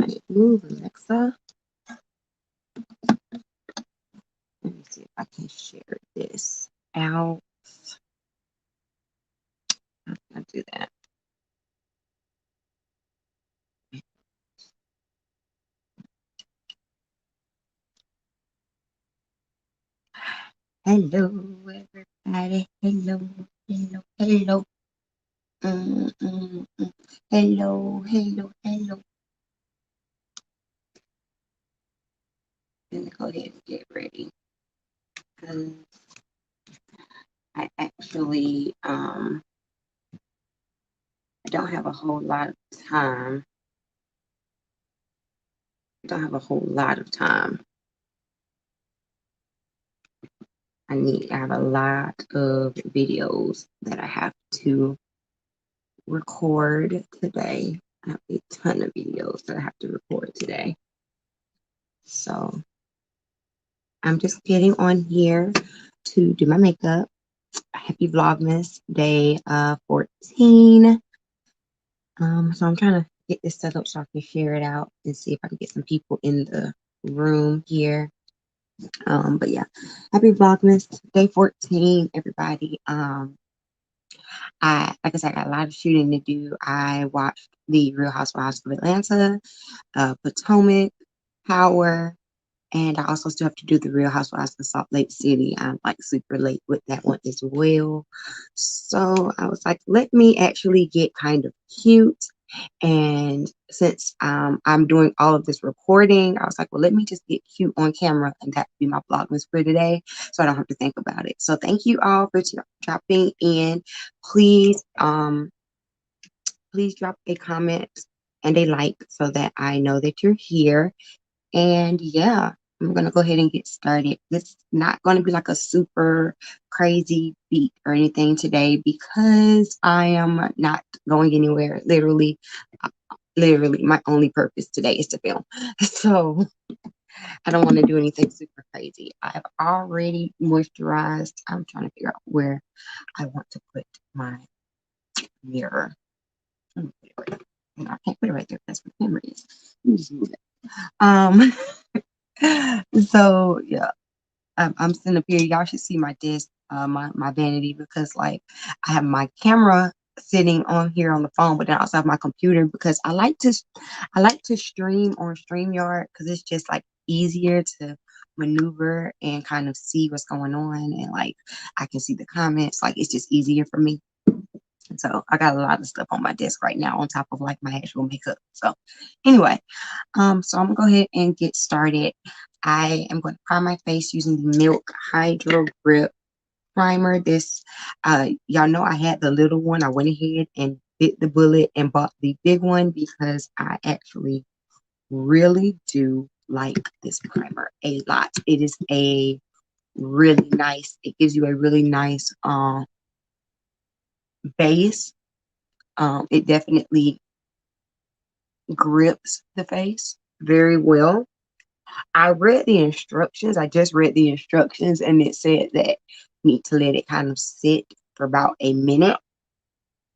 right, move Alexa. Let me see if I can share this out. How can I do that? Hello, everybody. Hello, hello, hello. Mm, mm, mm. Hello, hello, hello. Let me go ahead and get ready. I actually I don't have a whole lot of time. I don't have a whole lot of time. I have a lot of videos that I have to record today. I have a ton of videos that I have to record today. So I'm just getting on here to do my makeup. Happy Vlogmas day 14. So I'm trying to get this set up so I can share it out and see if I can get some people in the room here. But yeah, happy Vlogmas day 14, everybody. Like I said, I got a lot of shooting to do. I watched the Real Housewives of Atlanta, Potomac, Power, and I also still have to do the Real Housewives of Salt Lake City. I'm like super late with that one as well. So I was like, let me actually get kind of cute. And since I'm doing all of this recording, I was like, well, let me just get cute on camera, and that would be my Vlogmas for today, so I don't have to think about it. So thank you all for dropping in. Please, please drop a comment and a like so that I know that you're here. And yeah, I'm gonna go ahead and get started. This is not gonna be like a super crazy beat or anything today because I am not going anywhere. Literally, my only purpose today is to film. So I don't want to do anything super crazy. I've already moisturized. I'm trying to figure out where I want to put my mirror. Let me put it right. No, I can't put it right there. That's where the camera is. Let me just move it. So yeah, I'm sitting up here. Y'all should see my desk, my vanity, because like I have my camera sitting on here on the phone, but then I also have my computer because I like to stream on StreamYard because it's just like easier to maneuver and kind of see what's going on, and like I can see the comments. Like it's just easier for me. So I got a lot of stuff on my desk right now on top of like my actual makeup. So anyway, so I'm gonna go ahead and get started. I am going to prime my face using the Milk Hydro Grip Primer. This, y'all know I had the little one. I went ahead and bit the bullet and bought the big one because I actually really do like this primer a lot. It is a really nice, it gives you a really nice base. It definitely grips the face very well. I read the instructions. I just read the instructions, and it said that you need to let it kind of sit for about a minute,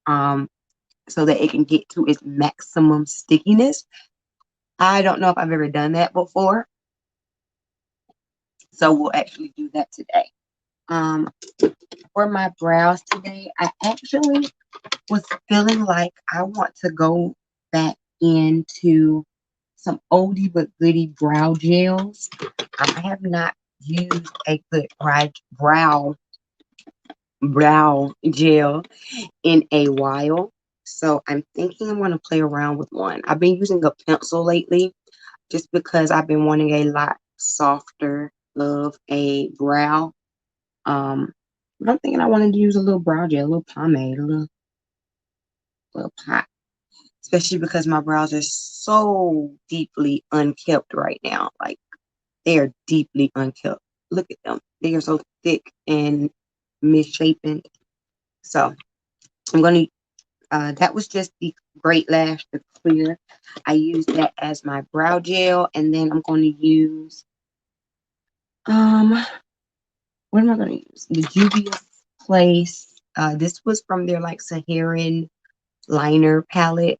so that it can get to its maximum stickiness. I don't know if I've ever done that before, so we'll actually do that today. For my brows today, I actually was feeling like I want to go back into some oldie but goodie brow gels. I have not used a good brow gel in a while, so I'm thinking I'm going to play around with one. I've been using a pencil lately just because I've been wanting a lot softer of a brow. But I'm thinking I wanted to use a little brow gel, a little pomade, a little pot, especially because my brows are so deeply unkept right now. Like they are deeply unkept. Look at them. They are so thick and misshapen. So I'm going to, that was just the Great Lash, the clear. I used that as my brow gel. And then I'm going to use, what am I going to use? The Juvia's Place. This was from their like Saharan liner palette,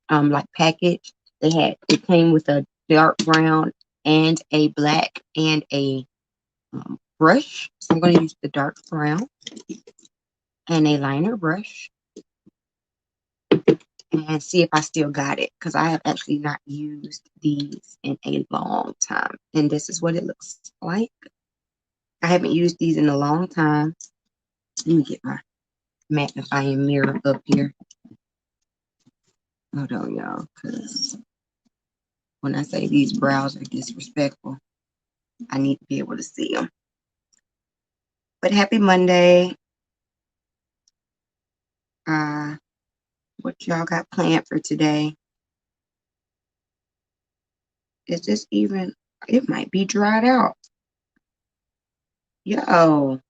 like package. It came with a dark brown and a black and a brush. So I'm going to use the dark brown and a liner brush and see if I still got it, because I have actually not used these in a long time. And this is what it looks like. I haven't used these in a long time. Let me get my magnifying mirror up here. Hold on, y'all, because when I say these brows are disrespectful, I need to be able to see them. But happy Monday. What y'all got planned for today? Is this even, it might be dried out. Yo,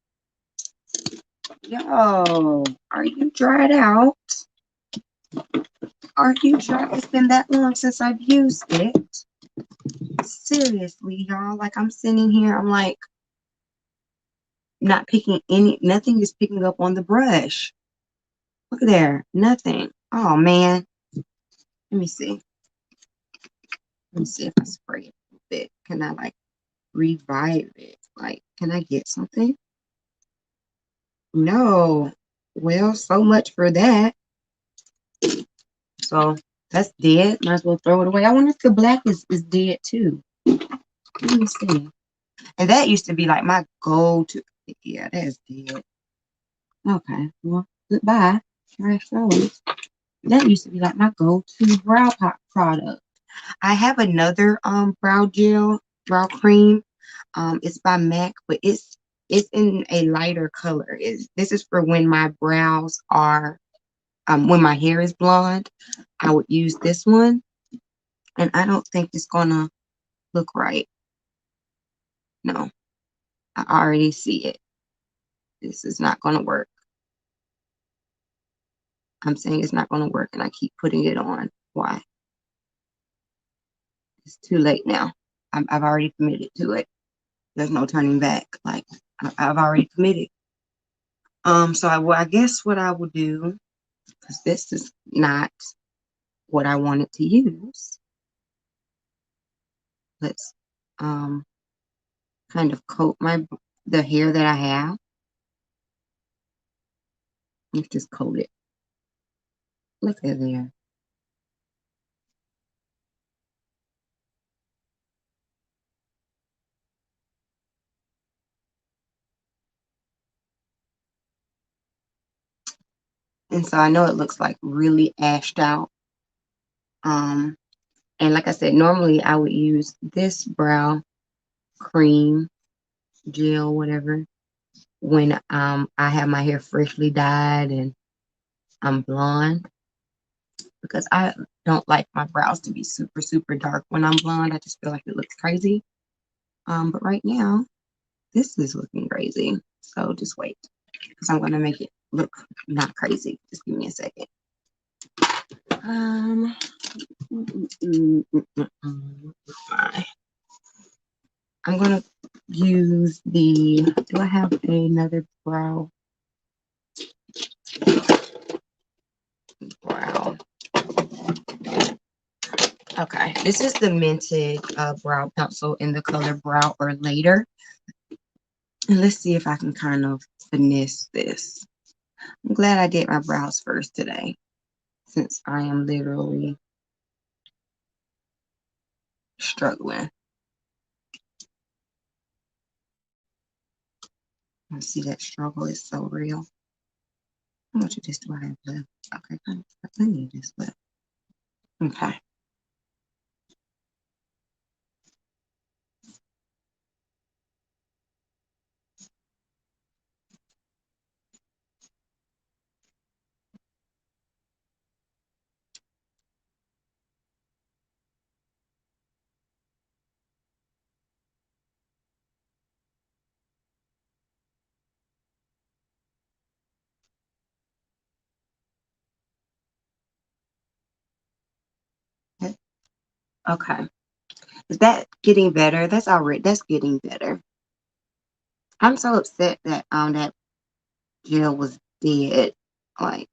are you dried out? Are you dried? It's been that long since I've used it. Seriously, y'all. Like, I'm sitting here, I'm like, not picking nothing is picking up on the brush. Look at there, nothing. Oh, man. Let me see. Let me see if I spray it a bit. Can I, like, revive it? Like, can I get something? No. Well, so much for that. So that's dead. Might as well throw it away. I wonder if the black is dead too. Let me see. And that used to be like my go-to. Yeah, that's dead. Okay. Well, goodbye. Trash those. That used to be like my go-to brow product. I have another brow gel, brow cream. It's by MAC, but it's in a lighter color. This is for when my brows are when my hair is blonde. I would use this one, and I don't think it's gonna look right. No, I already see it. This is not gonna work. I'm saying it's not gonna work, and I keep putting it on. Why? It's too late now. I've already committed to it. There's no turning back. Like, I've already committed. So I guess what I will do, because this is not what I wanted to use. Let's kind of coat the hair that I have. Let's just coat it. Look at there. And so I know it looks like really ashed out. And like I said, normally I would use this brow cream, gel, whatever, when I have my hair freshly dyed and I'm blonde, because I don't like my brows to be super, super dark when I'm blonde. I just feel like it looks crazy. But right now, this is looking crazy. So just wait, because I'm gonna make it look not crazy. Just give me a second. Um, I'm gonna use do I have another brow? Okay, this is the Minted brow pencil in the color Brow or Later. And let's see if I can kind of finesse this. I'm glad I did my brows first today, since I am literally struggling. I see that struggle is so real. How much of this do I have left? Okay, I plenty of this left. Okay. Okay. Is that getting better? That's getting better. I'm so upset that that gel was dead. Like,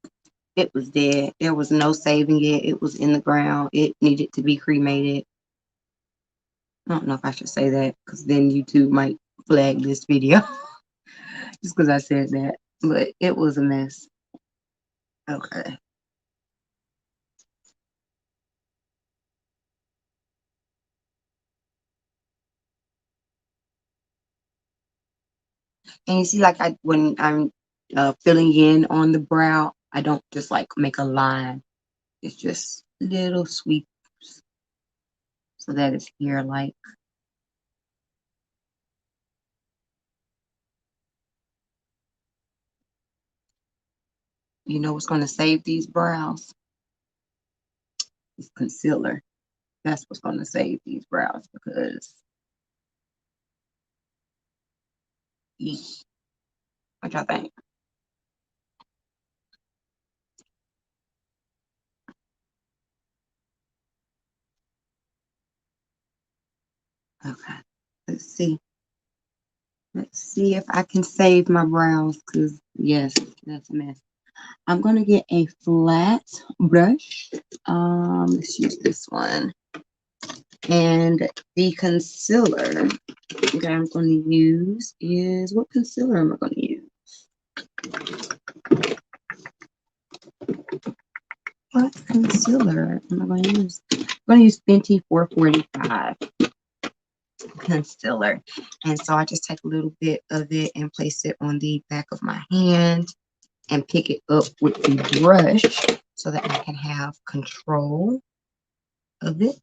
It was dead. There was no saving it. It was in the ground. It needed to be cremated. I don't know if I should say that because then YouTube might flag this video just because I said that. But it was a mess. Okay. And you see, like when I'm filling in on the brow, I don't just like make a line. It's just little sweeps so that it's here like. You know what's going to save these brows? It's concealer. That's what's going to save these brows because, eesh, what y'all think? Okay, let's see. Let's see if I can save my brows because, yes, that's a mess. I'm going to get a flat brush. Let's use this one. And the concealer that I'm going to use is, what concealer am I going to use? What concealer am I going to use? I'm going to use Fenty 445 concealer. And so I just take a little bit of it and place it on the back of my hand and pick it up with the brush so that I can have control of it.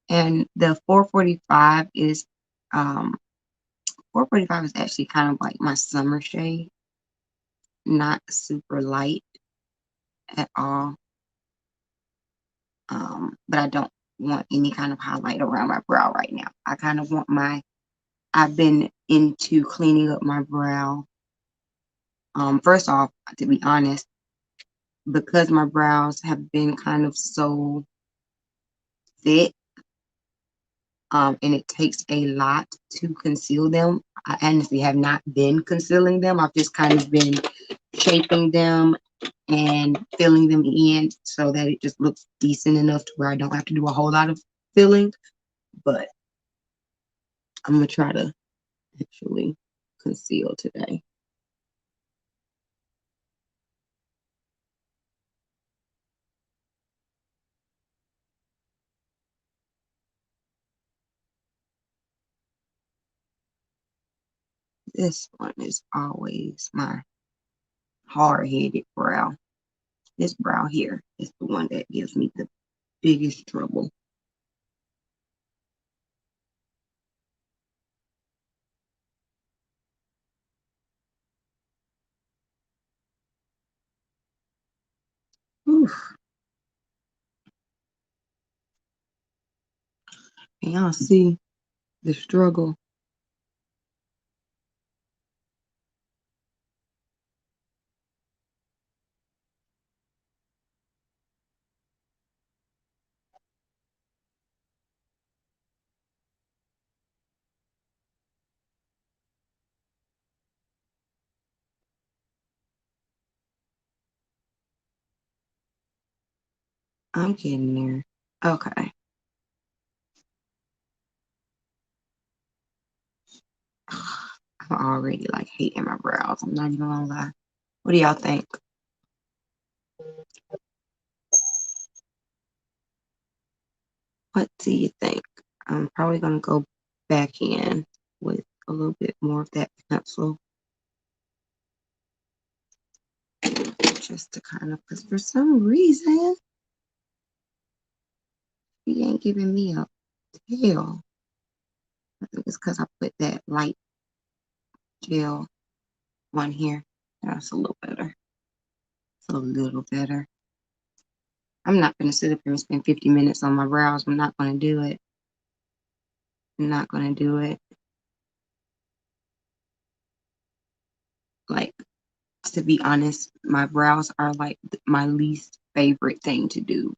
And the 445 is 445 is actually kind of like my summer shade, not super light at all. But I don't want any kind of highlight around my brow right now. I kind of want I've been into cleaning up my brow. First off, to be honest, because my brows have been kind of so thick, and it takes a lot to conceal them. I honestly have not been concealing them. I've just kind of been shaping them and filling them in so that it just looks decent enough to where I don't have to do a whole lot of filling. But I'm gonna try to actually conceal today. This one is always my hard-headed brow. This brow here is the one that gives me the biggest trouble. Oof. And y'all see the struggle. I'm getting there. Okay. I'm already like hating my brows. I'm not even gonna lie. What do y'all think? What do you think? I'm probably gonna go back in with a little bit more of that pencil just to kind of, because for some reason, he ain't giving me a tail. I think it's because I put that light gel on here. That's a little better. It's a little better. I'm not going to sit up here and spend 50 minutes on my brows. I'm not going to do it. I'm not going to do it. Like, to be honest, my brows are like my least favorite thing to do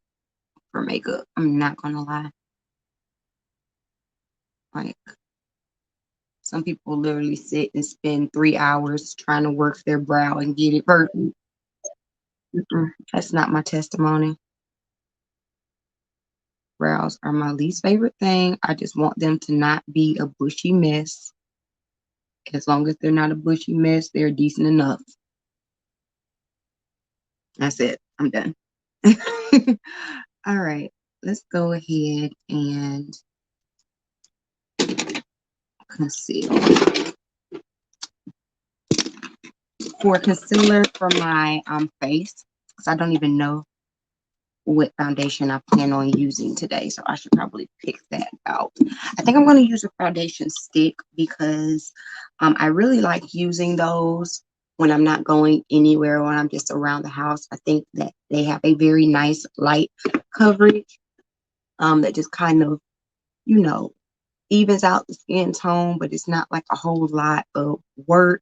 for makeup. I'm not going to lie. Like, Some people literally sit and spend 3 hours trying to work their brow and get it perfect. That's not my testimony. Brows are my least favorite thing. I just want them to not be a bushy mess. As long as they're not a bushy mess, they're decent enough. That's it. I'm done. All right. Let's go ahead and conceal. For concealer for my face, because I don't even know what foundation I plan on using today, so I should probably pick that out. I think I'm going to use a foundation stick because I really like using those when I'm not going anywhere, when I'm just around the house. I think that they have a very nice light coverage that just kind of, you know, evens out the skin tone, but it's not like a whole lot of work.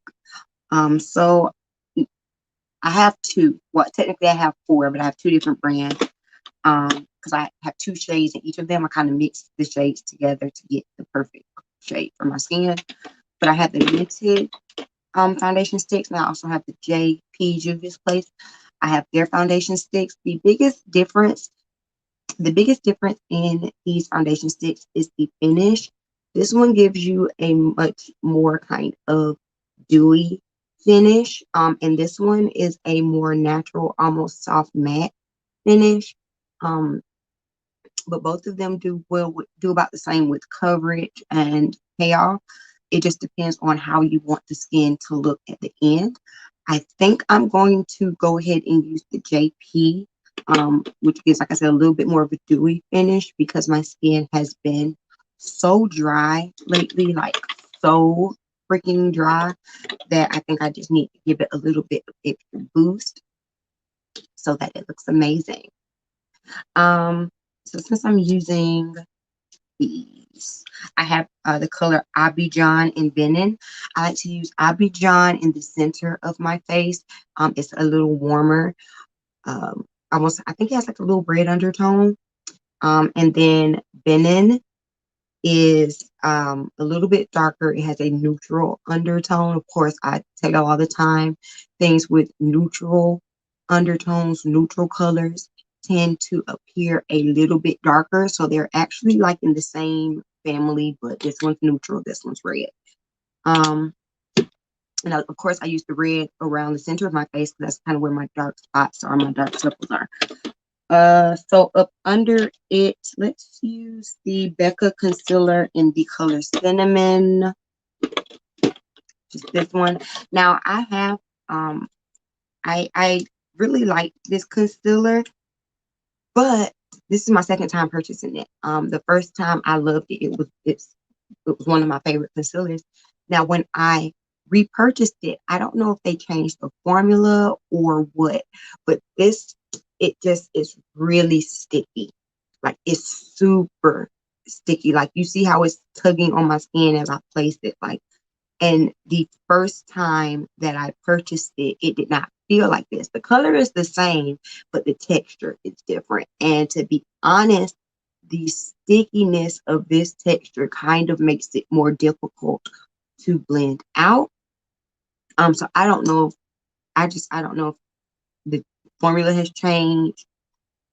So I have two. Well, technically I have four, but I have two different brands. Because I have two shades in each of them. I kind of mix the shades together to get the perfect shade for my skin. But I have the Limited foundation sticks, and I also have the BEEuties place. I have their foundation sticks. The biggest difference in these foundation sticks is the finish. This one gives you a much more kind of dewy finish. And this one is a more natural, almost soft matte finish. Um, but both of them do about the same with coverage and payoff. It just depends on how you want the skin to look at the end. I think I'm going to go ahead and use the JP, which gives, like I said, a little bit more of a dewy finish because my skin has been so dry lately, like so freaking dry, that I think I just need to give it a little bit of extra boost so that it looks amazing. So since I'm using these, I have the color Abidjan in Benin. I like to use Abidjan in the center of my face. It's a little warmer. Almost, I think it has like a little red undertone. And then Benin is a little bit darker. It has a neutral undertone. Of course, I tell you all the time, things with neutral undertones, neutral colors tend to appear a little bit darker. So they're actually like in the same family, but this one's neutral, this one's red. And of course, I use the red around the center of my face because that's kind of where my dark spots are, my dark circles are. So up under it, let's use the Becca concealer in the color Cinnamon. Just this one. Now I have I really like this concealer, but this is my second time purchasing it. The first time I loved it. It was one of my favorite concealers. Now when I repurchased it, I don't know if they changed the formula or what, but it just is really sticky. Like it's super sticky. Like you see how it's tugging on my skin as I place it. Like, and the first time that I purchased it, it did not feel like this. The color is the same, but the texture is different. And to be honest, the stickiness of this texture kind of makes it more difficult to blend out. So I don't know if I don't know if the formula has changed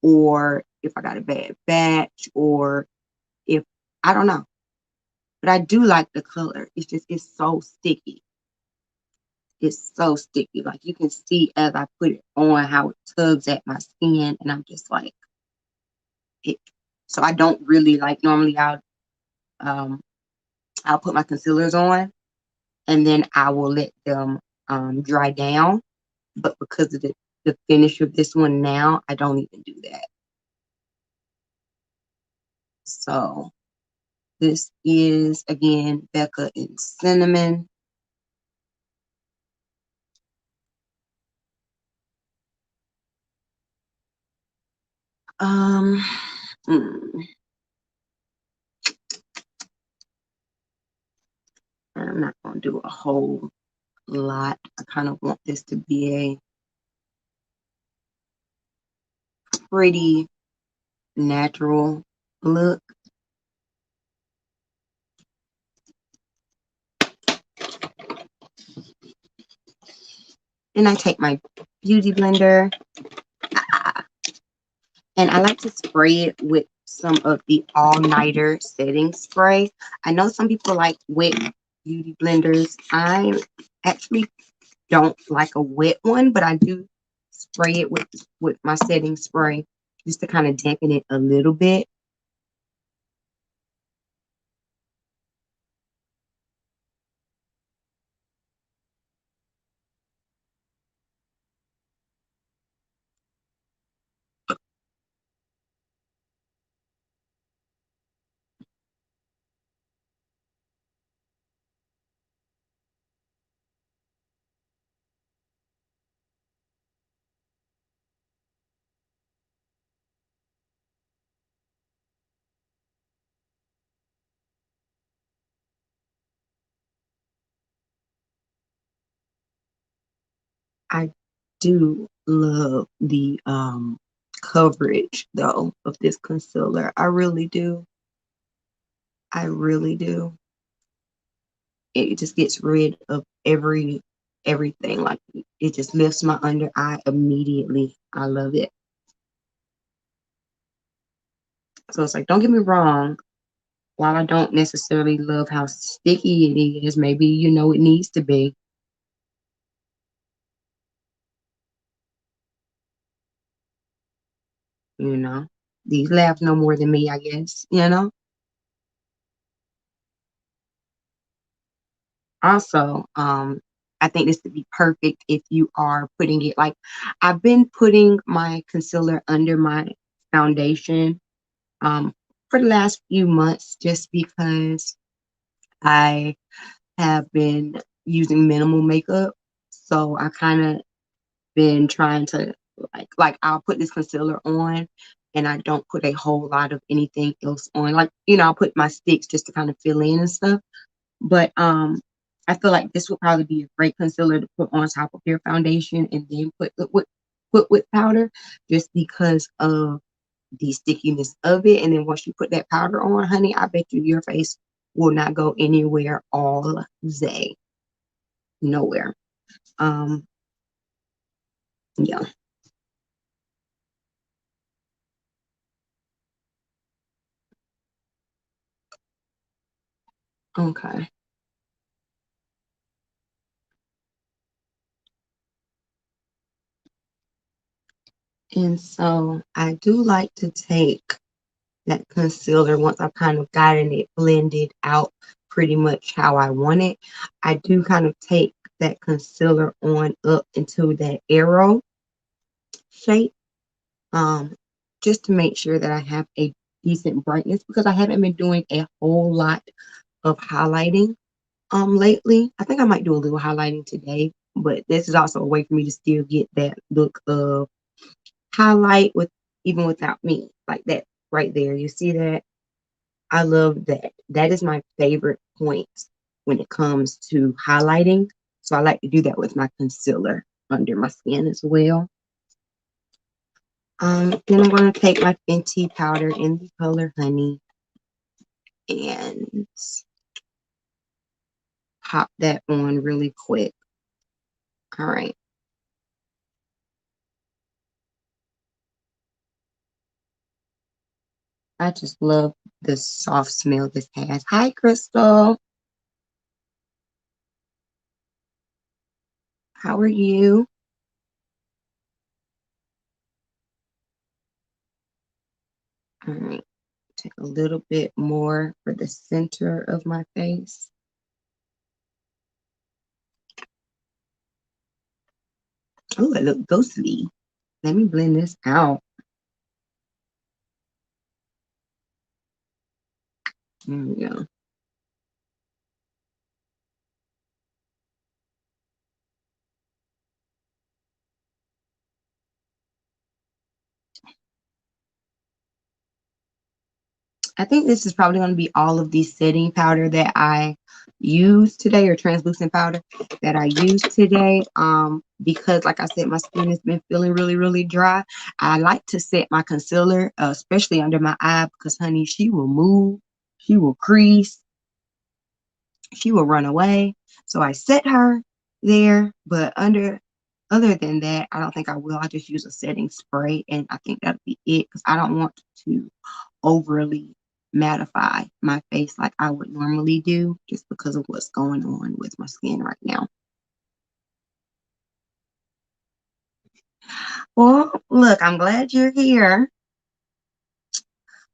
or if I got a bad batch or if I don't know. But I do like the color. It's so sticky. It's so sticky. Like you can see as I put it on how it tugs at my skin, and I'm just like it. So I don't really like normally um I'll put my concealers on and then I will let them dry down. But because of the finish of this one now, I don't even do that. So this is again Becca in Cinnamon. Um, mm, I'm not gonna do a whole lot. I kind of want this to be a pretty natural look. Then I take my beauty blender, and I like to spray it with some of the all-nighter setting spray. I know some people like wet beauty blenders. I actually don't like a wet one, but I do spray it with my setting spray just to kind of dampen it a little bit. I do love the coverage though of this concealer. I really do. I really do. It just gets rid of everything. Like it just lifts my under eye immediately. I love it. So it's like, don't get me wrong. While I don't necessarily love how sticky it is, maybe it needs to be. You know, these labs know more than me, I guess. Also, I think this would be perfect if you are putting it like I've been putting my concealer under my foundation for the last few months just because I have been using minimal makeup. So I kind of been trying to like I'll put this concealer on and I don't put a whole lot of anything else on. Like, I'll put my sticks just to kind of fill in and stuff. But I feel like this would probably be a great concealer to put on top of your foundation and then put with powder just because of the stickiness of it. And then once you put that powder on, honey, I bet you your face will not go anywhere all day. Nowhere. Um, yeah. Okay. And so I do like to take that concealer once I've kind of gotten it blended out pretty much how I want it. I do kind of take that concealer on up into that arrow shape, um, just to make sure that I have a decent brightness because I haven't been doing a whole lot of highlighting lately. I think I might do a little highlighting today, but this is also a way for me to still get that look of highlight with even without me like that right there. You see that? I love that. That is my favorite point when it comes to highlighting. So I like to do that with my concealer under my skin as well. Then I'm going to take my Fenty powder in the color Honey and pop that on really quick. All right. I just love the soft smell this has. Hi, Crystal. How are you? All right. Take a little bit more for the center of my face. Oh, I look ghostly. Let me blend this out. There we go. I think this is probably going to be all of the setting powder that I use today, or translucent powder that I use today. Because like I said, my skin has been feeling really, really dry. I like to set my concealer, especially under my eye, because honey, she will move, she will crease, she will run away. So I set her there, but under Other than that, I don't think I will. I just use a setting spray, and I think that'll be it because I don't want to overly mattify my face like I would normally do just because of what's going on with my skin right now. Well, look, I'm glad you're here.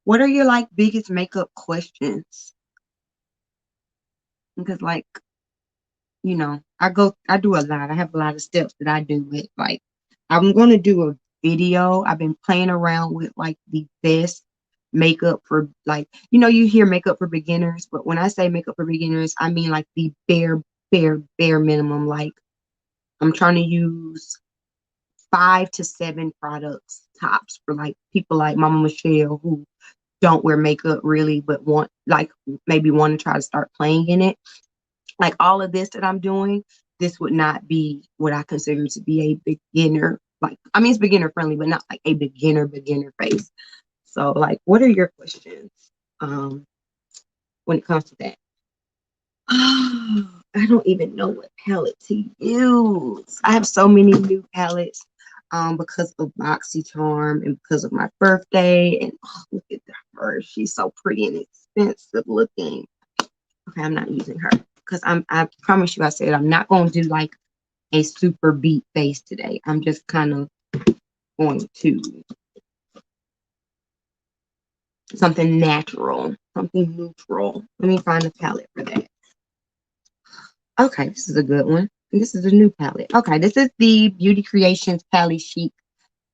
What are your like biggest makeup questions? Because like, I do a lot. I have a lot of steps that I do with like I'm gonna do a video. I've been playing around with like the best makeup for like, you hear makeup for beginners, but when I say makeup for beginners, I mean like the bare minimum. Like I'm trying to use 5 to 7 products tops for like people like Mama Michelle who don't wear makeup really, but maybe want to try to start playing in it. Like all of this that I'm doing, this would not be what I consider to be a beginner. Like, I mean, it's beginner friendly, but not like a beginner face. So, like, what are your questions um, when it comes to that? I don't even know what palette to use. I have so many new palettes because of BoxyCharm and because of my birthday. And look at her. She's so pretty and expensive looking. Okay, I'm not using her because I promise you, I said I'm not going to do like a super beat face today. I'm just kind of going to something natural, something neutral. Let me find a palette for that. Okay, this is a good one. This is a new palette. Okay, this is the Beauty Creations Pally Chic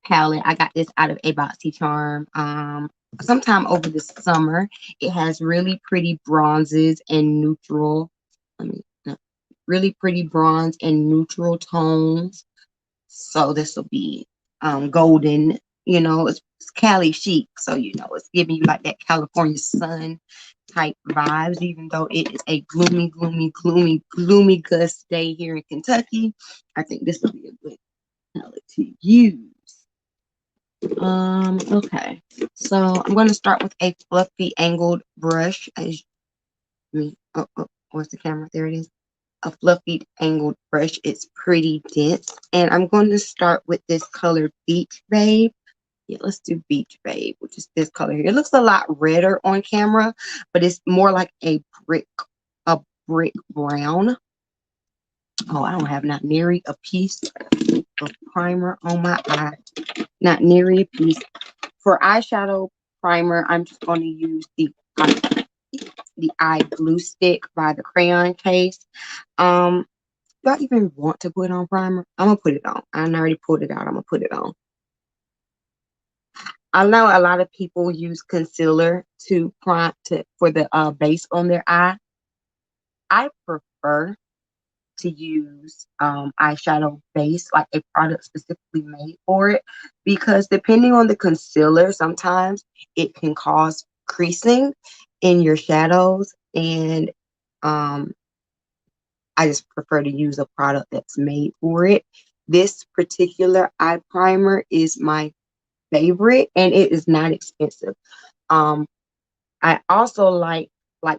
palette. I got this out of a BoxyCharm sometime over the summer. It has really pretty bronzes and neutral. Let me no, really pretty bronze and neutral tones. So this will be golden. It's Cali chic, so it's giving you like that California sun type vibes, even though it is a gloomy gust day here in Kentucky. I think this will be a good palette to use. Okay. So I'm going to start with a fluffy angled brush. Where's the camera? There it is. A fluffy angled brush. It's pretty dense. And I'm going to start with this color Beach Babe. Yeah, let's do Beach Babe, which is this color here. It looks a lot redder on camera, but it's more like a brick brown. Oh, I don't have not nearly a piece of primer on my eye. Not nearly a piece. For eyeshadow primer, I'm just going to use the eye glue stick by the crayon case. Do I even want to put on primer? I'm gonna put it on. I already pulled it out. I'm gonna put it on. I know a lot of people use concealer to prime for the base on their eye. I prefer to use eyeshadow base, like a product specifically made for it, because depending on the concealer, sometimes it can cause creasing in your shadows, and I just prefer to use a product that's made for it. This particular eye primer is my favorite, and it is not expensive. Um, I also like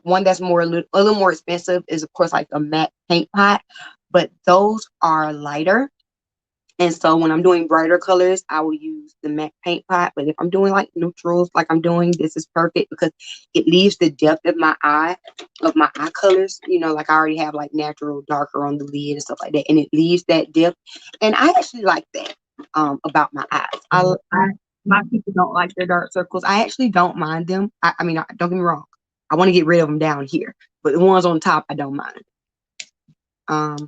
one that's a little more expensive is of course like a matte paint pot, but those are lighter. And so when I'm doing brighter colors, I will use the matte paint pot. But if I'm doing like neutrals, like I'm doing, this is perfect because it leaves the depth of my eye colors. Like I already have like natural darker on the lid and stuff like that. And it leaves that depth. And I actually like that about my eyes. A lot of people don't like their dark circles. I actually don't mind them. I mean, don't get me wrong. I want to get rid of them down here. But the ones on top, I don't mind.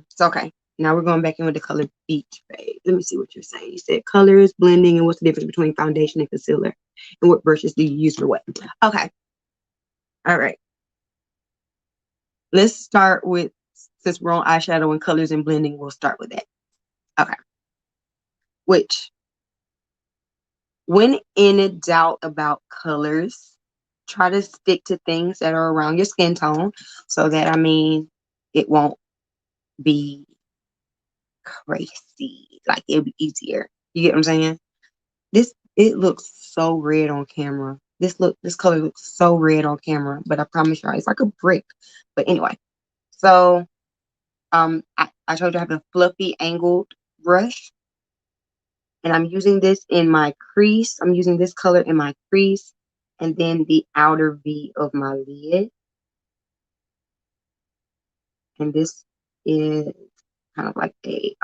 So okay. Now we're going back in with the color Beach Babe. Let me see what you're saying. You said colors, blending, and what's the difference between foundation and concealer? And what brushes do you use for what? Okay. All right. Let's start with, since we're on eyeshadow and colors and blending, we'll start with that. Okay. Which, when in doubt about colors, try to stick to things that are around your skin tone so that, it won't be crazy. Like it'll be easier. You get what I'm saying? It looks so red on camera. This color looks so red on camera, but I promise you, it's like a brick. But anyway, so I told you I have a fluffy angled brush, and I'm using this in my crease. I'm using this color in my crease and then the outer V of my lid. And this is kind of like a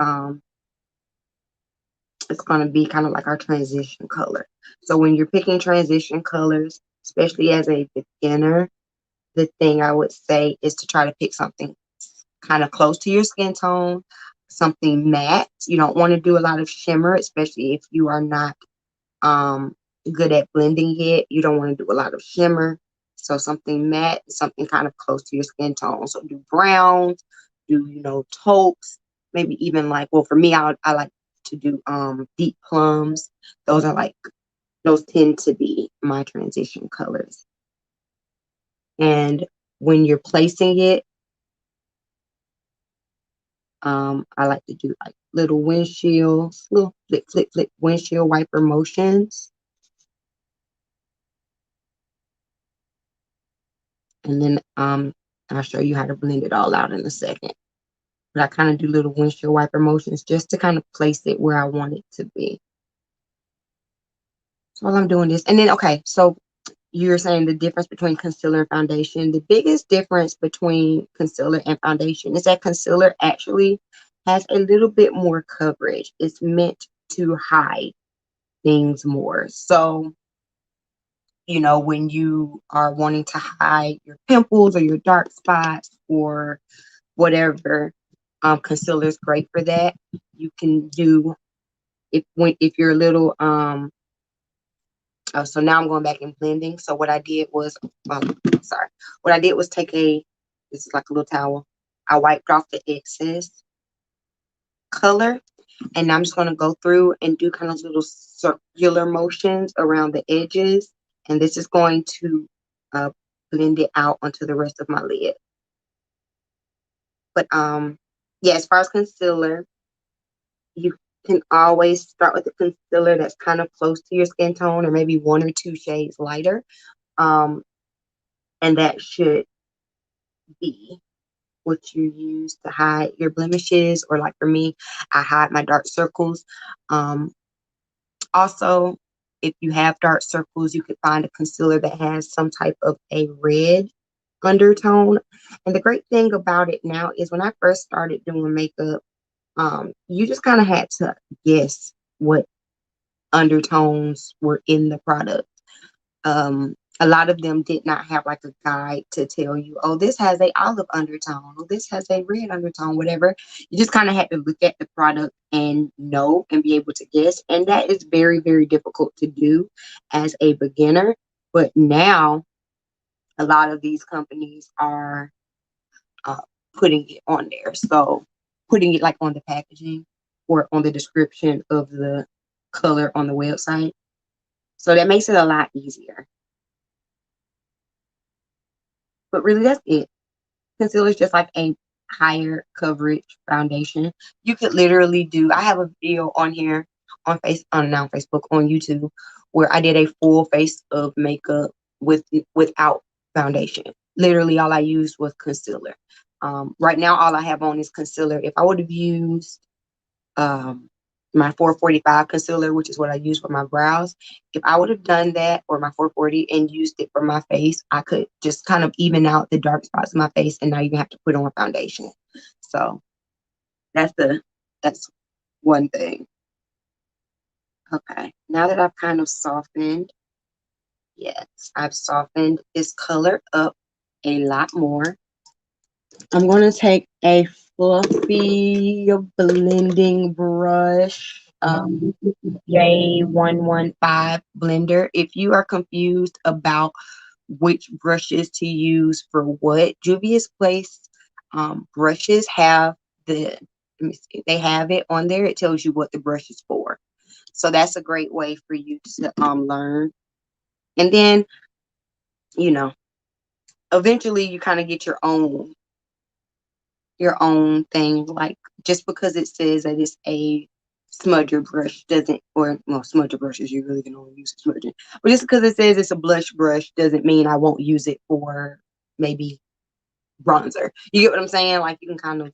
it's going to be kind of like our transition color. So when you're picking transition colors, especially as a beginner, the thing I would say is to try to pick something kind of close to your skin tone, something matte. You don't want to do a lot of shimmer, especially if you are not good at blending yet. You don't want to do a lot of shimmer. So something matte, something kind of close to your skin tone. So do browns, do, you know, taupes, maybe even like, well, for me, I like to do deep plums. Those are like, those tend to be my transition colors. And when you're placing it, I like to do like little windshields, little flick, flick, flick windshield wiper motions. And then I'll show you how to blend it all out in a second. But I kind of do little windshield wiper motions just to kind of place it where I want it to be. So while I'm doing this, and then, okay, so you're saying the difference between concealer and foundation. The biggest difference between concealer and foundation is that concealer actually has a little bit more coverage. It's meant to hide things more. So, you know, when you are wanting to hide your pimples or your dark spots or whatever, concealer is great for that. You can do if you're a little so now I'm going back and blending. So what I did was sorry. What I did was take this is like a little towel. I wiped off the excess color, and now I'm just going to go through and do kind of little circular motions around the edges, and this is going to blend it out onto the rest of my lid. But yeah, as far as concealer, you can always start with a concealer that's kind of close to your skin tone or maybe 1 or 2 shades lighter. And that should be what you use to hide your blemishes, or like for me, I hide my dark circles. Also, if you have dark circles, you could find a concealer that has some type of a red undertone. And the great thing about it now is when I first started doing makeup, you just kind of had to guess what undertones were in the product. A lot of them did not have like a guide to tell you, oh, this has a olive undertone, or this has a red undertone, whatever. You just kind of had to look at the product and know and be able to guess. And that is very, very difficult to do as a beginner. But now a lot of these companies are uh, putting it on there. So putting it like on the packaging or on the description of the color on the website. So that makes it a lot easier. But really, that's it. Concealer is just like a higher coverage foundation. You could literally do, I have a video on here on not on Facebook, on YouTube, where I did a full face of makeup without foundation. Literally all I used was concealer. Right now all I have on is concealer. If I would have used my 445 concealer, which is what I use for my brows, if I would have done that, or my 440, and used it for my face, I could just kind of even out the dark spots in my face and not even have to put on foundation. So that's one thing. Okay, now that I've kind of softened, yes, I've softened this color up a lot more. I'm going to take a fluffy blending brush, J115 blender. If you are confused about which brushes to use for what, Juvia's Place brushes have let me see, they have it on there. It tells you what the brush is for. So that's a great way for you to learn. And then, you know, eventually you kind of get your own thing. Like, just because it says that it's a smudger brush doesn't, or well, smudger brushes you really can only use smudging, but just because it says it's a blush brush doesn't mean I won't use it for maybe bronzer. You get what I'm saying? Like, you can kind of,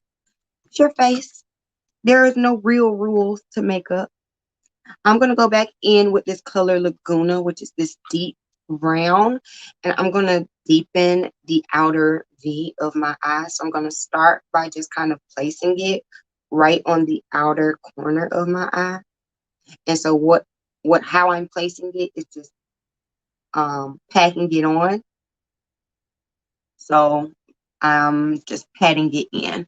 it's your face. There is no real rules to makeup. I'm going to go back in with this color Laguna, which is this deep brown. And I'm going to deepen the outer V of my eye. So I'm going to start by just kind of placing it right on the outer corner of my eye. And so how I'm placing it is just packing it on. So I'm just patting it in.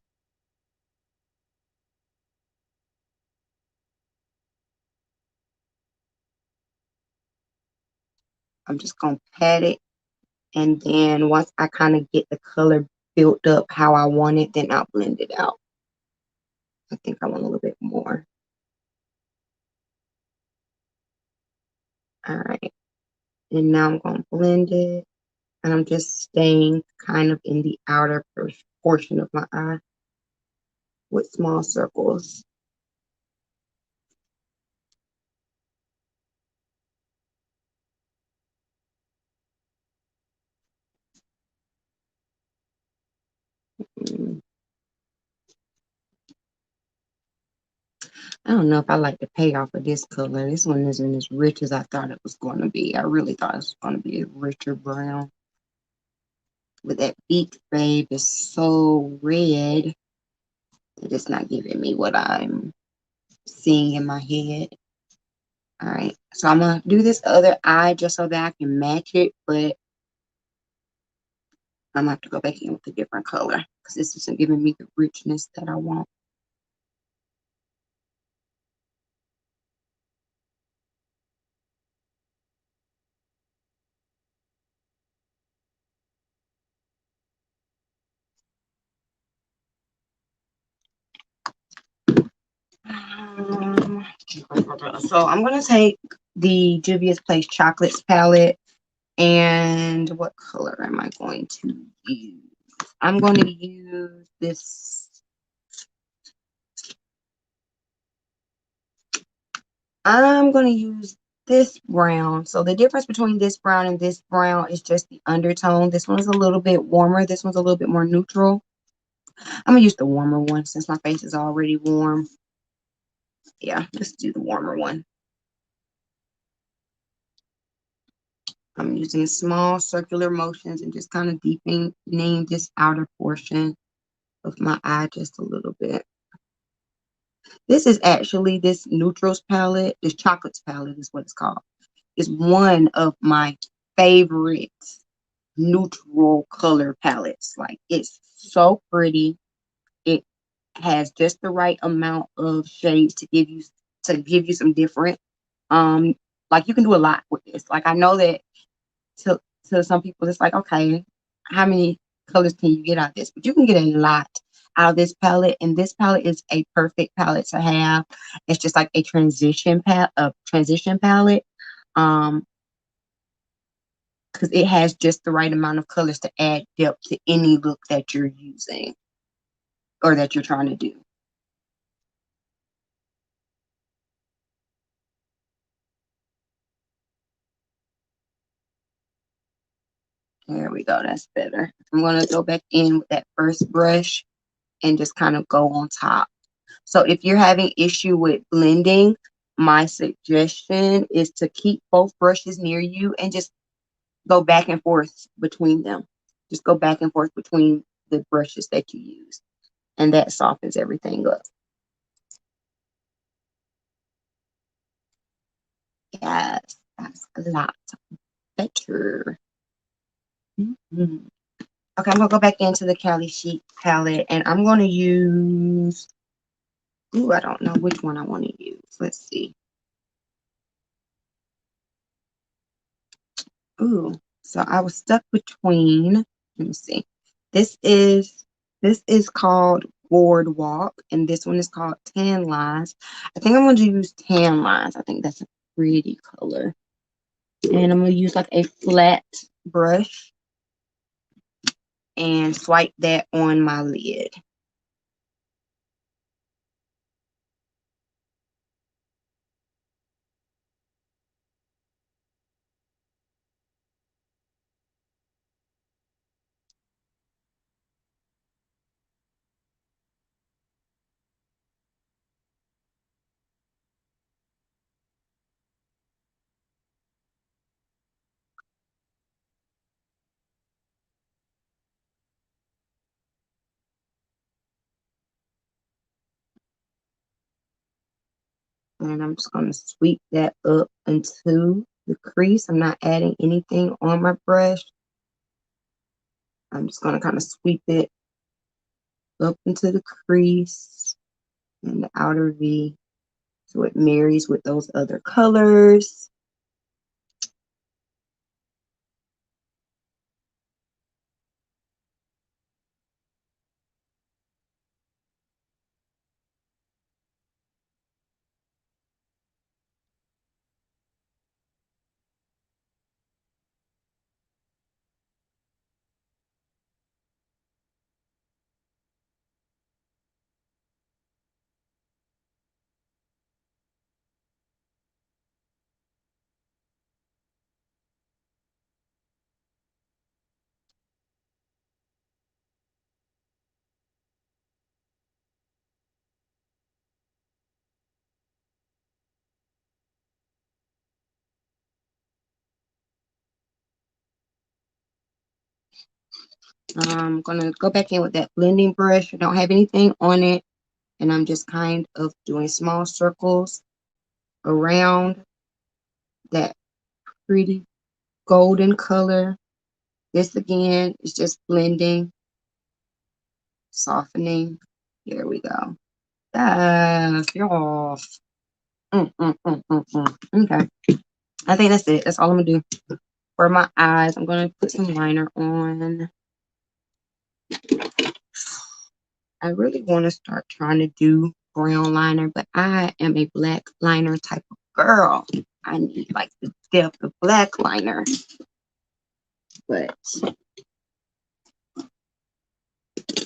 I'm just going to pat it. And then once I kind of get the color built up how I want it, then I'll blend it out. I think I want a little bit more. All right. And now I'm going to blend it. And I'm just staying kind of in the outer portion of my eye with small circles. Mm. I don't know if I like the payoff of this color. This one isn't as rich as I thought it was going to be. I really thought it was going to be a richer brown. But that Beat Babe is so red. It's not giving me what I'm seeing in my head. All right. So I'm going to do this other eye just so that I can match it. But I'm going to have to go back in with a different color because this isn't giving me the richness that I want. So I'm going to take the Juvia's Place Chocolates palette. And what color am I going to use? I'm going to use this. I'm going to use this brown. So the difference between this brown and this brown is just the undertone. This one's a little bit warmer. This one's a little bit more neutral. I'm going to use the warmer one since my face is already warm. Yeah, let's do the warmer one. I'm using small circular motions and just kind of deepening this outer portion of my eye just a little bit. This is actually this neutrals palette. This chocolates palette is what it's called. It's one of my favorite neutral color palettes. Like it's so pretty. It has just the right amount of shades to give you some different. Um, like you can do a lot with this. Like I know that to to some people it's like, okay, how many colors can you get out of this? But you can get a lot out of this palette, and this palette is a perfect palette to have. It's just like a transition palette. Um, because it has just the right amount of colors to add depth to any look that you're using or that you're trying to do. There we go. That's better. I'm going to go back in with that first brush and just kind of go on top. So if you're having issue with blending, my suggestion is to keep both brushes near you and just go back and forth between them. Just go back and forth between the brushes that you use. And that softens everything up. Yes, that's a lot better. Mm-hmm. Okay, I'm gonna go back into the Cali Chic palette and I'm gonna use, ooh, I don't know which one I want to use. Let's see. Ooh, so I was stuck between, let me see. This is this is called Boardwalk, and this one is called Tan Lines. I think I'm going to use Tan Lines. I think that's a pretty color. And I'm going to use like a flat brush and swipe that on my lid. And I'm just going to sweep that up into the crease. I'm not adding anything on my brush. I'm just going to kind of sweep it up into the crease and the outer V so it marries with those other colors. I'm going to go back in with that blending brush. I don't have anything on it. And I'm just kind of doing small circles around that pretty golden color. This again is just blending, softening. Here we go. Yes, yes. Okay. I think that's it. That's all I'm gonna do. For my eyes, I'm gonna put some liner on. I really want to start trying to do brown liner, but I am a black liner type of girl. I need like the depth of black liner. But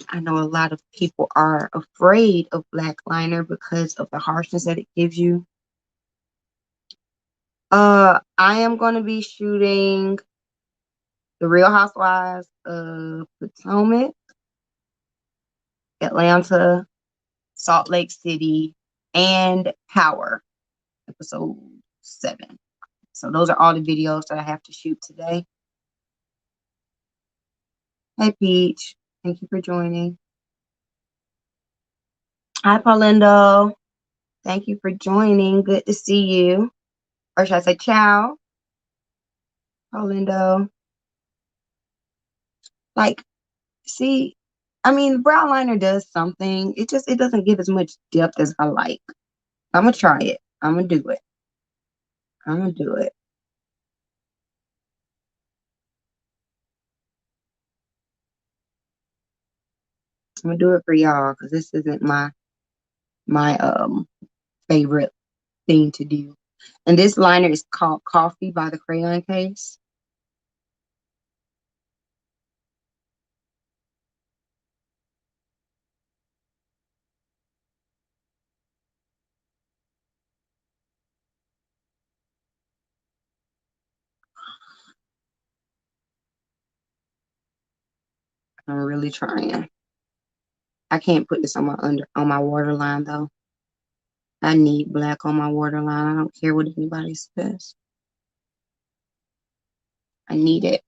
I know a lot of people are afraid of black liner because of the harshness that it gives you. I am going to be shooting The Real Housewives of Potomac, Atlanta, Salt Lake City, and Power, episode 7. So those are all the videos that I have to shoot today. Hey, Peach. Thank you for joining. Hi, Paulindo. Thank you for joining. Good to see you. Or should I say ciao, Paulindo? Like, see, I mean, brown liner does something. It doesn't give as much depth as I like. I'm gonna try it. I'm gonna do it. I'm gonna do it. I'm gonna do it for y'all because this isn't my favorite thing to do. And this liner is called Coffee by the Crayon Case. I'm really trying. I can't put this on my waterline though. I need black on my waterline. I don't care what anybody says. I need it.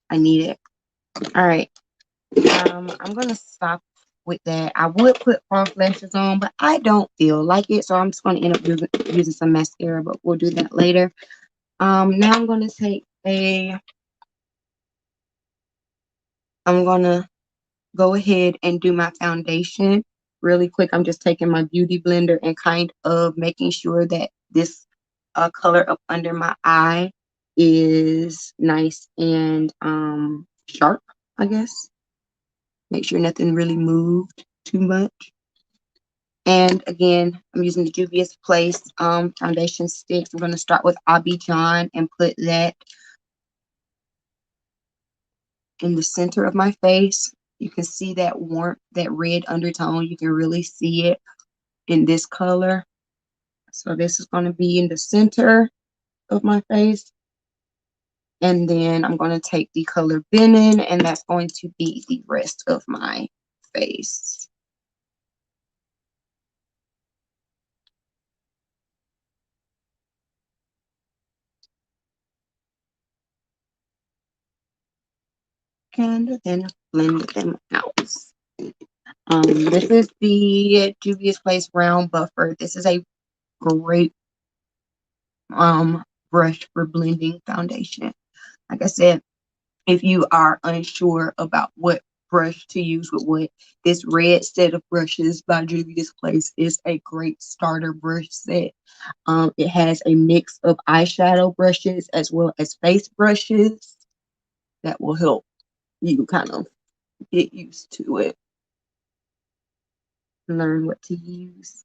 I need it. All right. I'm gonna stop with that. I would put false lashes on, but I don't feel like it, so I'm just gonna end up using some mascara, but we'll do that later. Now I'm gonna go ahead and do my foundation really quick. I'm just taking my beauty blender and kind of making sure that this color up under my eye is nice and sharp, I guess. Make sure nothing really moved too much. And again, I'm using the Juvia's Place foundation sticks. I'm going to start with Abidjan and put that in the center of my face. You can see that warmth, that red undertone. You can really see it in this color. So this is going to be in the center of my face. And then I'm going to take the color Benin, and that's going to be the rest of my face. And then blend them out. This is the Juvia's Place Round Buffer. This is a great brush for blending foundation. Like I said, if you are unsure about what brush to use with what, this red set of brushes by Juvia's Place is a great starter brush set. It has a mix of eyeshadow brushes as well as face brushes that will help you kind of get used to it, learn what to use.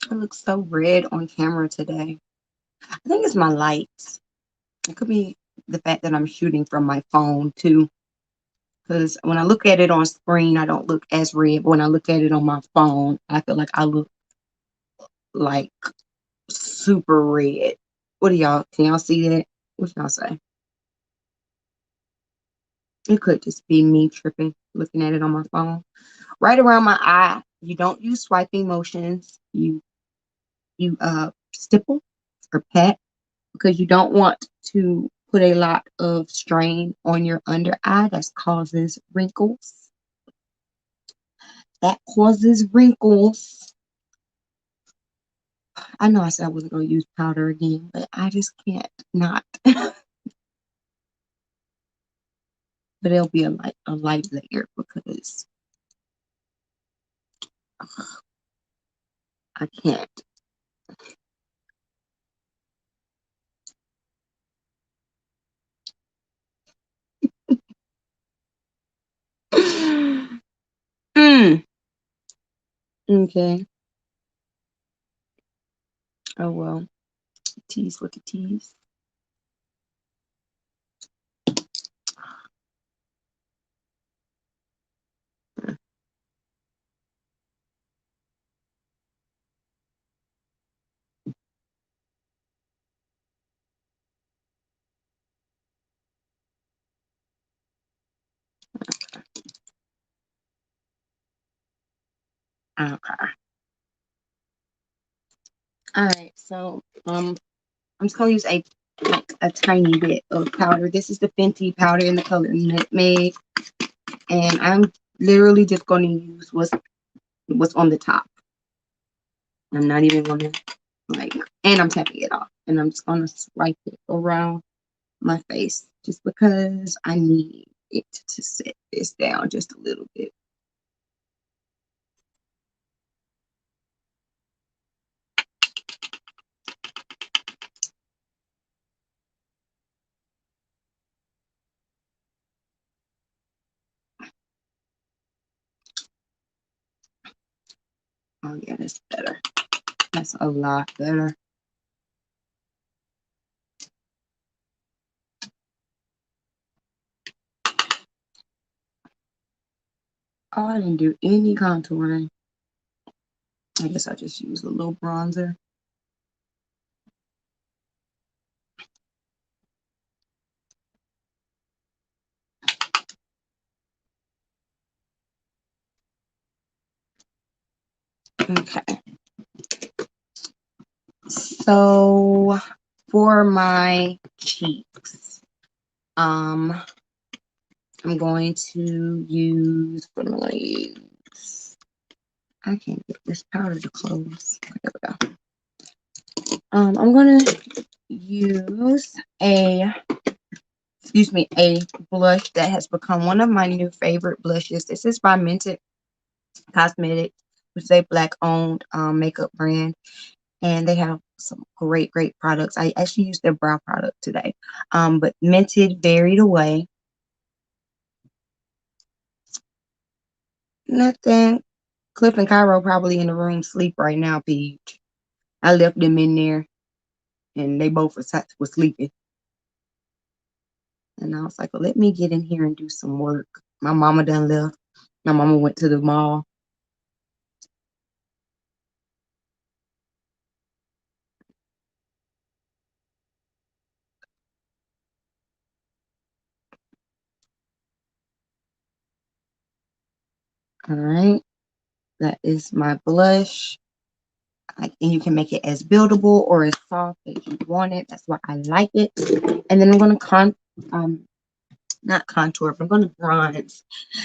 I look so red on camera today. I think it's my lights. It could be the fact that I'm shooting from my phone too. Because when I look at it on screen, I don't look as red. But when I look at it on my phone, I feel like I look like super red. What do y'all, can y'all see that? What y'all say? It could just be me tripping, looking at it on my phone. Right around my eye, you don't use swiping motions. You stipple or pat because you don't want to put a lot of strain on your under eye. That causes wrinkles. That causes wrinkles. I know I said I wasn't going to use powder again, but I just can't not. But it'll be a light layer because I can't. Mm. Okay. Oh well. Tease, look at tease. Okay. All right. So I'm just gonna use a tiny bit of powder. This is the Fenty powder in the color Nutmeg, and I'm literally just gonna use what's on the top. I'm not even gonna like, and I'm tapping it off, and I'm just gonna swipe it around my face just because I need it to set this down just a little bit. Oh yeah, that's better. That's a lot better. Oh, I didn't do any contouring. I guess I just use a little bronzer. Okay. So for my cheeks, I'm going to use, what am I going to use? I can't get this powder to close. There we go. I'm going to use a blush that has become one of my new favorite blushes. This is by Mented Cosmetics, which is a black-owned makeup brand, and they have some great products. I actually used their brow product today, but Mented Buried Away. Nothing. Cliff and Cairo probably in the room sleep right now, Peach. I left them in there, and they both were sleeping. And I was like, well, let me get in here and do some work. My mama done left. My mama went to the mall. All right, that is my blush. And you can make it as buildable or as soft as you want it. That's why I like it. And then I'm going to not contour, but I'm going to bronze.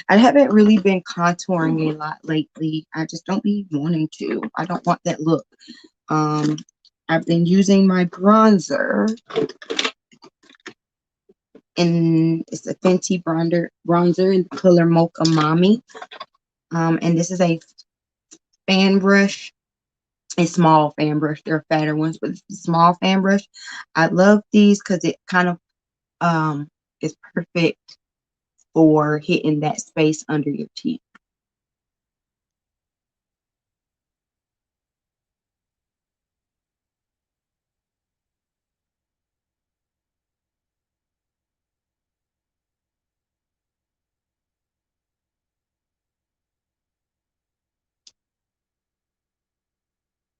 I haven't really been contouring a lot lately. I just don't be wanting to. I don't want that look. I've been using my bronzer, and it's a Fenty bronzer in the color Mocha Mommy. And this is a fan brush, a small fan brush. There are fatter ones, but it's a small fan brush. I love these because it kind of is perfect for hitting that space under your teeth.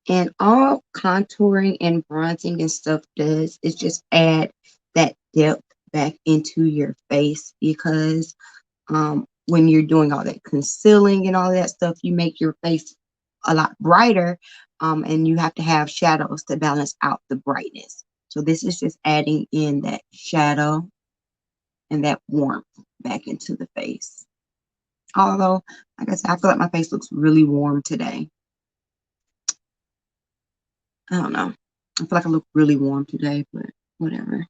And all contouring and bronzing and stuff does is just add that depth back into your face, because when you're doing all that concealing and all that stuff, you make your face a lot brighter, and you have to have shadows to balance out the brightness. So this is just adding in that shadow and that warmth back into the face. Although, like I said, I feel like my face looks really warm today. I don't know. I feel like I look really warm today, but whatever.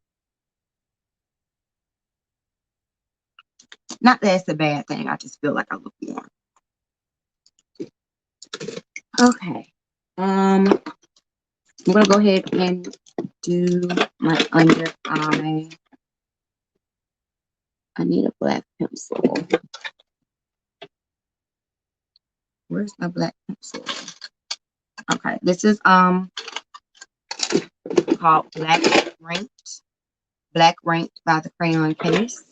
Not that it's a bad thing. I just feel like I look warm. Okay. I'm gonna go ahead and do my under eye. I need a black pencil. Where's my black pencil? Okay, this is called Ranked. Black Ranked by the Crayon Case.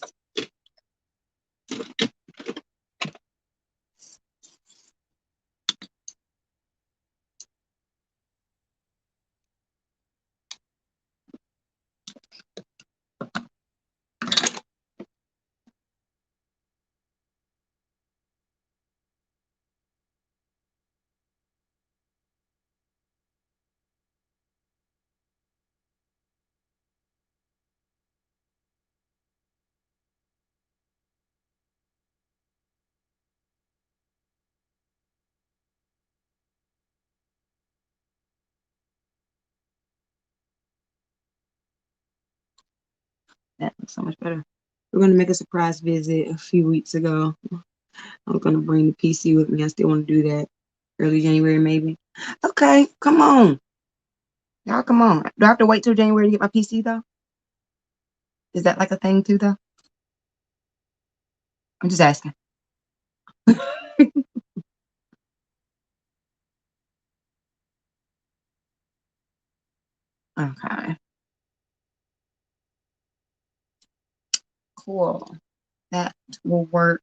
That looks so much better. We're gonna make a surprise visit a few weeks ago. I'm gonna bring the PC with me. I still want to do that early January, maybe. Okay, come on. Y'all, come on. Do I have to wait till January to get my PC though? Is that like a thing too though? I'm just asking. Okay, cool. That will work.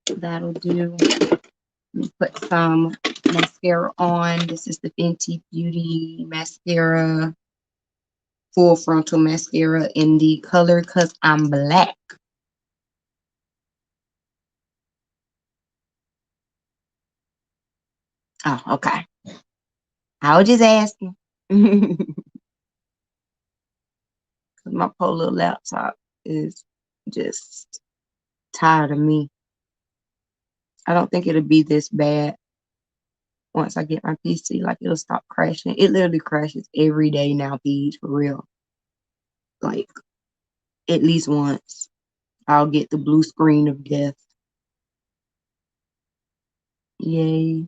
That'll do. Put some mascara on. This is the Fenty Beauty mascara, full frontal mascara in the color Cause I'm Black. Oh, okay. I was just asking. My poor little laptop is just tired of me. I don't think it'll be this bad once I get my PC. Like, it'll stop crashing. It literally crashes every day now, Paige, for real. Like, at least once. I'll get the blue screen of death. Yay.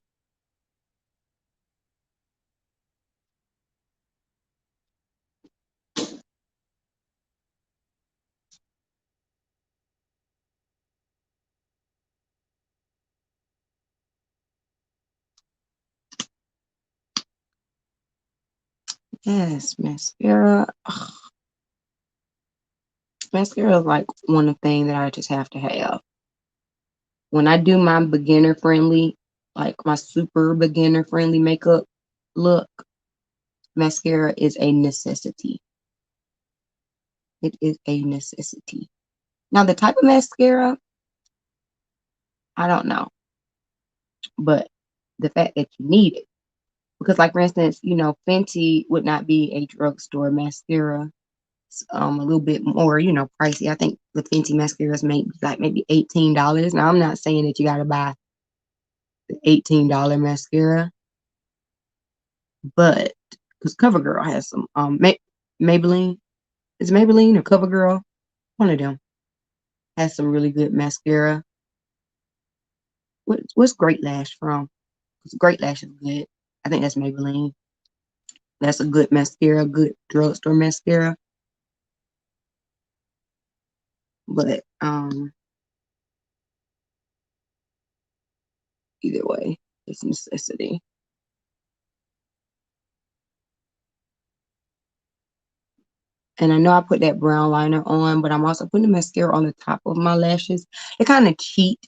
Yes, mascara. Ugh, mascara is like one thing that I just have to have. When I do my beginner friendly, like my super beginner friendly makeup look, mascara is a necessity. It is a necessity. Now, the type of mascara, I don't know. but the fact that you need it. Because, like, for instance, Fenty would not be a drugstore mascara. It's, a little bit more, pricey. I think the Fenty mascaras make like maybe $18. Now, I'm not saying that you got to buy the $18 mascara, but because CoverGirl has some, Maybelline, is it Maybelline or CoverGirl? One of them has some really good mascara. What's Great Lash from? 'Cause Great Lash is good. I think that's Maybelline. That's a good mascara, good drugstore mascara. But either way, it's a necessity. And I know I put that brown liner on, but I'm also putting the mascara on the top of my lashes. It kind of cheat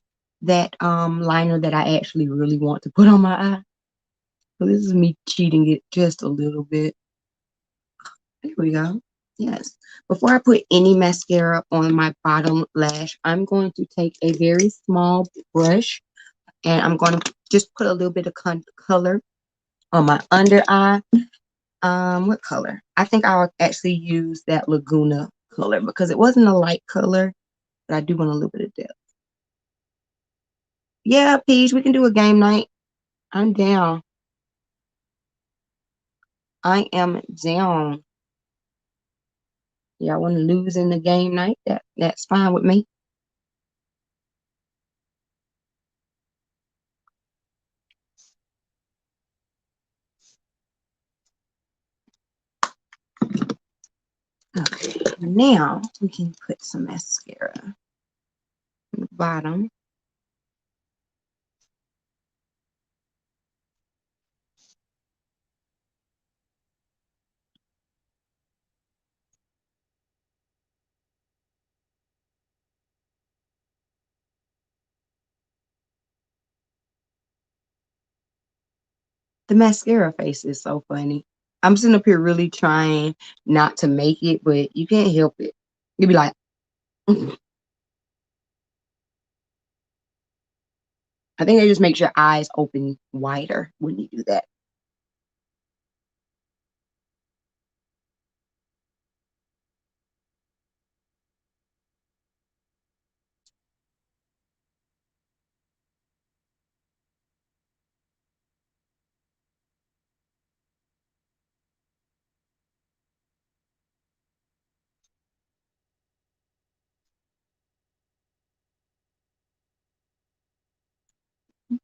that liner that I actually really want to put on my eye. So this is me cheating it just a little bit. There we go. Yes. Before I put any mascara on my bottom lash, I'm going to take a very small brush and I'm going to just put a little bit of color on my under eye. What color? I think I'll actually use that Laguna color because it wasn't a light color, but I do want a little bit of depth. Yeah, Peach, we can do a game night. I'm down. I am down. Y'all want to lose in the game night? That's fine with me. Okay, now we can put some mascara on the bottom. The mascara face is so funny. I'm sitting up here really trying not to make it, but you can't help it. You'd be like, I think it just makes your eyes open wider when you do that.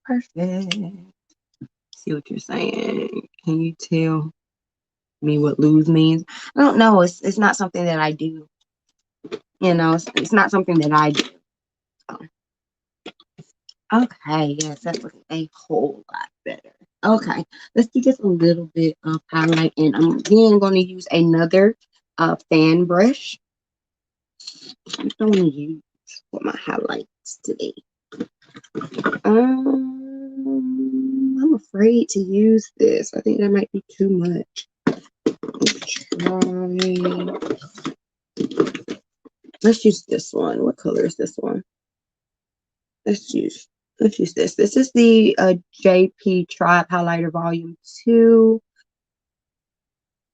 Perfect. See what you're saying. Can you tell me what lose means? I don't know. It's not something that I do. It's not something that I do. So, okay, yes, that's looking a whole lot better. Okay, let's do just a little bit of highlight, and I'm again going to use another fan brush. I don't want to use for my highlights today. I'm afraid to use this. I think that might be too much. Let's use this one. What color is this one? Let's use this. This is the JP Tribe Highlighter Volume 2.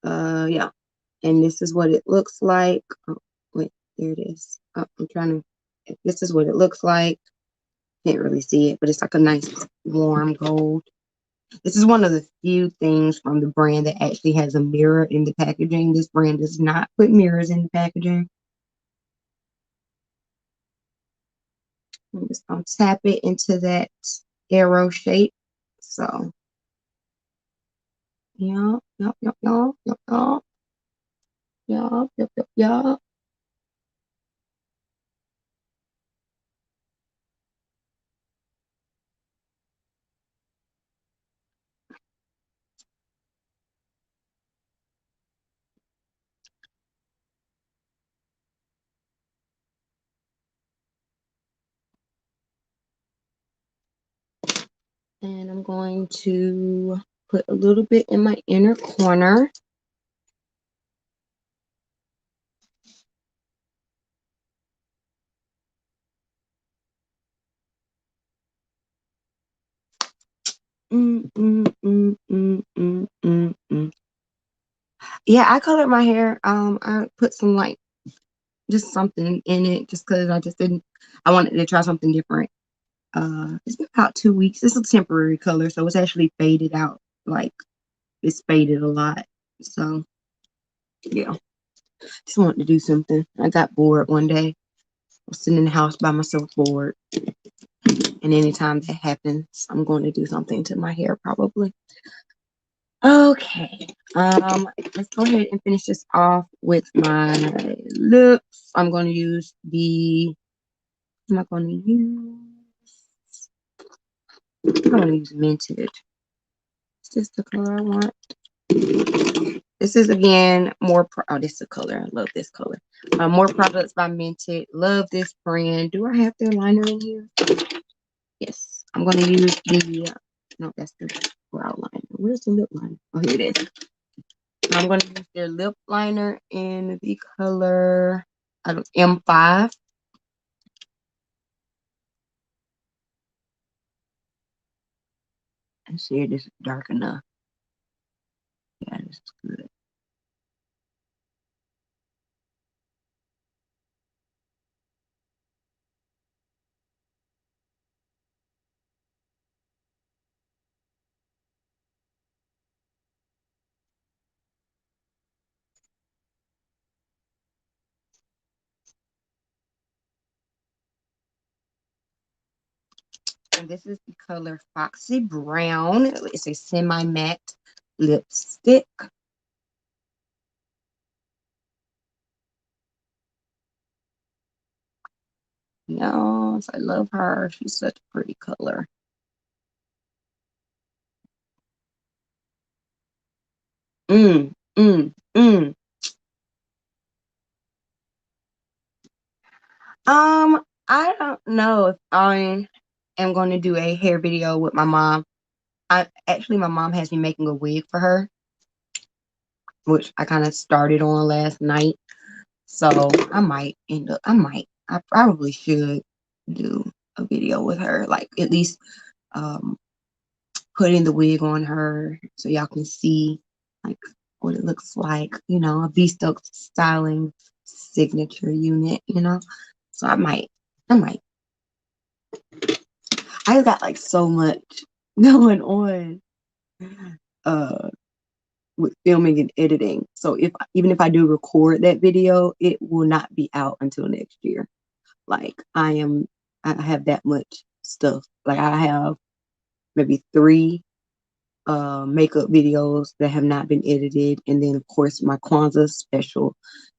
Yeah. And this is what it looks like. Oh, wait, there it is. Oh, I'm trying to, this is what it looks like. Can't really see it, but it's like a nice warm gold. This is one of the few things from the brand that actually has a mirror in the packaging. This brand does not put mirrors in the packaging. I'm just gonna tap it into that arrow shape. So, yeah, yep, yep, yep, yep, yep, yep, yep, yep, yep. And I'm going to put a little bit in my inner corner. Mm, mm, mm, mm, mm, mm, mm. Yeah, I colored my hair. I put some like just something in it just because I just didn't. I wanted to try something different. It's been about 2 weeks. It's a temporary color, so it's actually faded out. Like it's faded a lot. So yeah, just wanted to do something. I got bored one day. I was sitting in the house by myself, bored. And anytime that happens, I'm going to do something to my hair probably. Okay. Let's go ahead and finish this off with my lips. I'm going to use the. I'm not going to use. I'm going to use Minted. Is this the color I want? This is again more. Oh, this is the color. I love this color. More products by Minted. Love this brand. Do I have their liner in here? Yes. I'm going to use the. No, that's the brow liner. Where's the lip liner? Oh, here it is. I'm going to use their lip liner in the color M5. And see, this is dark enough. Yeah, this is good. And this is the color Foxy Brown. It's a semi-matte lipstick. Yes, I love her. She's such a pretty color. Mm, mm, mm. I don't know if I am going to do a hair video with my mom. My mom has me making a wig for her, which I kind of started on last night. So I probably should do a video with her, like at least um putting the wig on her so y'all can see like what it looks like, a bespoke styling signature unit. So I might. I got like so much going on uh with filming and editing. So even if I do record that video, it will not be out until next year. Like I have that much stuff. Like I have maybe three makeup videos that have not been edited, and then of course my Kwanzaa special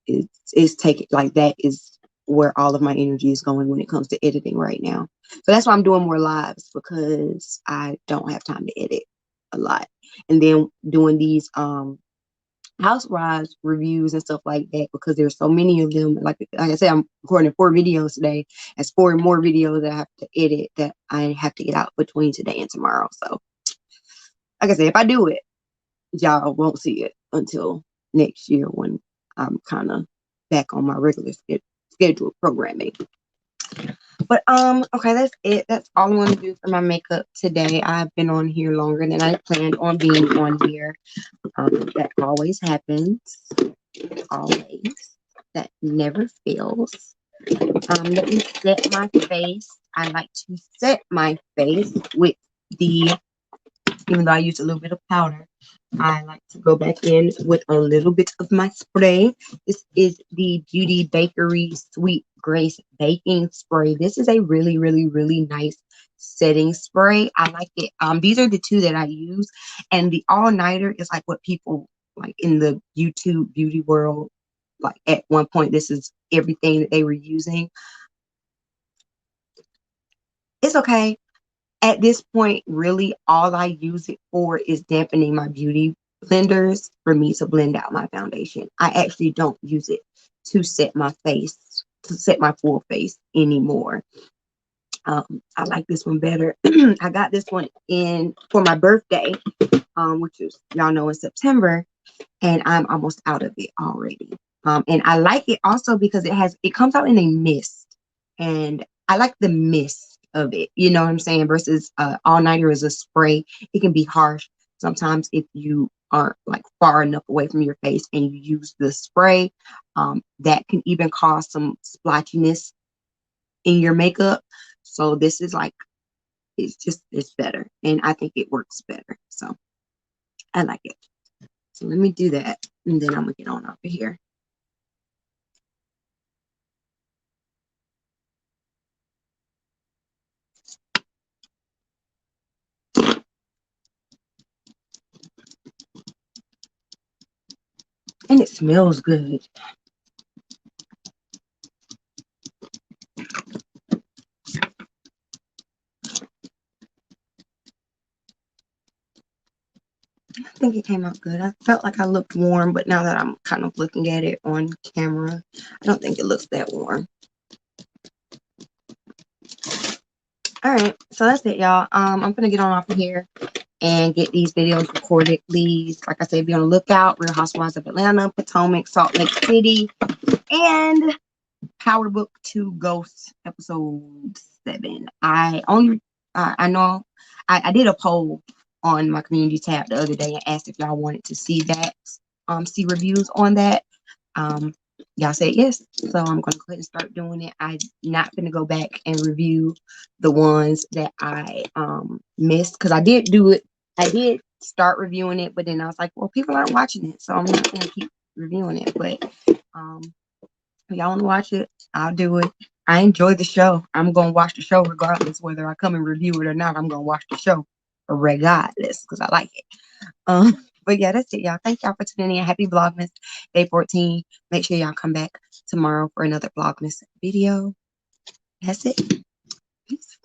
is taking like that is where all of my energy is going when it comes to editing right now. So that's why I'm doing more lives because I don't have time to edit a lot, and then doing these housewives reviews and stuff like that because there's so many of them. Like I said, I'm recording 4 videos today. There's 4 more videos that I have to edit that I have to get out between today and tomorrow. So like I said, if I do it, y'all won't see it until next year when I'm kind of back on my regular scheduled programming. But okay, that's it. That's all I want to do for my makeup today. I've been on here longer than I planned on being on here. That always happens. Always. That never fails. Let me set my face. I like to set my face with the, even though I use a little bit of powder, I like to go back in with a little bit of my spray. This is the Beauty Bakery Sweet Grace Baking Spray. This is a really, really, really nice setting spray. I like it. These are the two that I use, and the all-nighter is like what people like in the YouTube beauty world. Like at one point, this is everything that they were using. It's okay. At this point, really, all I use it for is dampening my beauty blenders for me to blend out my foundation. I actually don't use it to set my face, to set my full face anymore. I like this one better. I got this one in for my birthday, which is, y'all know, in September, and I'm almost out of it already. And I like it also because it comes out in a mist, and I like the mist of it. You know what I'm saying? Versus all nighter is a spray. It can be harsh sometimes if you aren't like far enough away from your face and you use the spray. That can even cause some splotchiness in your makeup. So this is like, it's better, and I think it works better. So I like it. So let me do that, and then I'm gonna get on over here. And it smells good. I think it came out good. I felt like I looked warm, but now that I'm kind of looking at it on camera, I don't think it looks that warm. All right, so that's it, y'all. I'm gonna get on off of here and get these videos recorded. Please, like I said, be on the lookout. Real Housewives of Atlanta, Potomac, Salt Lake City, and Power Book 2 Ghosts episode 7. I know I did a poll on my community tab the other day and asked if y'all wanted to see that, see reviews on that. Y'all said yes, so I'm gonna go ahead and start doing it. I'm not gonna go back and review the ones that I missed, because I did do it. I did start reviewing it, but then I was like, well, people aren't watching it, so I'm not gonna keep reviewing it. But if y'all want to watch it, I'll do it. I enjoy the show. I'm gonna watch the show regardless whether I come and review it or not. I'm gonna watch the show regardless because I like it. But yeah, that's it, y'all. Thank y'all for tuning in. Happy Vlogmas Day 14. Make sure y'all come back tomorrow for another Vlogmas video. That's it. Peace.